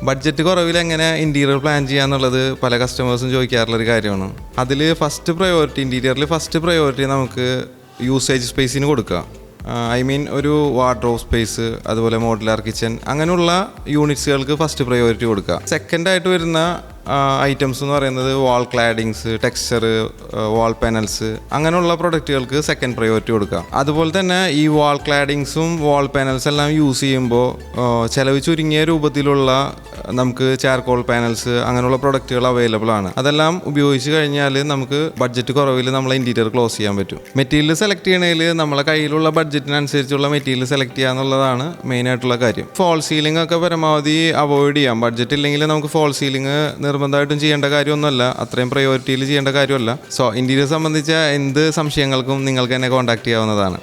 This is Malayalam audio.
ബഡ്ജറ്റ് കുറവിൽ എങ്ങനെ ഇൻറ്റീരിയർ പ്ലാൻ ചെയ്യാന്നുള്ളത് പല കസ്റ്റമേഴ്സും ചോദിക്കാറുള്ളൊരു കാര്യമാണ്. അതിൽ ഇൻറ്റീരിയറിൽ ഫസ്റ്റ് പ്രയോറിറ്റി നമുക്ക് യൂസേജ് സ്പേസിന് കൊടുക്കുക. ഒരു വാർഡ്രോബ് സ്പേസ്, അതുപോലെ മോഡുലാർ കിച്ചൺ, അങ്ങനെയുള്ള യൂണിറ്റ്സുകൾക്ക് ഫസ്റ്റ് പ്രയോറിറ്റി കൊടുക്കുക. സെക്കൻഡായിട്ട് വരുന്ന ഐറ്റംസ് എന്ന് പറയുന്നത് വാൾ ക്ലാഡിങ്സ്, ടെക്സ്ചർ, വാൾ പാനൽസ്, അങ്ങനെയുള്ള പ്രൊഡക്റ്റുകൾക്ക് സെക്കൻഡ് പ്രയോറിറ്റി കൊടുക്കുക. അതുപോലെ തന്നെ ഈ വാൾ ക്ലാഡിങ്സും വാൾ പാനൽസ് എല്ലാം യൂസ് ചെയ്യുമ്പോൾ ചിലവ് ചുരുങ്ങിയ രൂപത്തിലുള്ള നമുക്ക് ചാർക്കോൾ പാനൽസ് അങ്ങനെയുള്ള പ്രൊഡക്റ്റുകൾ അവൈലബിൾ ആണ്. അതെല്ലാം ഉപയോഗിച്ച് കഴിഞ്ഞാൽ നമുക്ക് ബഡ്ജറ്റ് കുറവിൽ നമ്മളെ ഇൻറ്റീരിയർ ക്ലോസ് ചെയ്യാൻ പറ്റും. മെറ്റീരിയൽ സെലക്ട് ചെയ്യണതിൽ നമ്മളെ കയ്യിലുള്ള ബഡ്ജറ്റിനനുസരിച്ചുള്ള മെറ്റീരിയൽ സെലക്ട് ചെയ്യുക എന്നുള്ളതാണ് മെയിനായിട്ടുള്ള കാര്യം. ഫോൾ സീലിംഗ് ഒക്കെ പരമാവധി അവോയ്ഡ് ചെയ്യാം. ബഡ്ജറ്റ് ഇല്ലെങ്കിൽ നമുക്ക് ഫോൾ സീലിംഗ് നിർബന്ധമായിട്ടും ചെയ്യേണ്ട കാര്യമൊന്നുമല്ല, അത്രയും പ്രയോറിറ്റിയിൽ ചെയ്യേണ്ട കാര്യമല്ല. സോ ഇൻറ്റീരിയർ സംബന്ധിച്ച എന്ത് സംശയങ്ങൾക്കും നിങ്ങൾക്ക് എന്നെ കോൺടാക്ട് ചെയ്യാവുന്നതാണ്.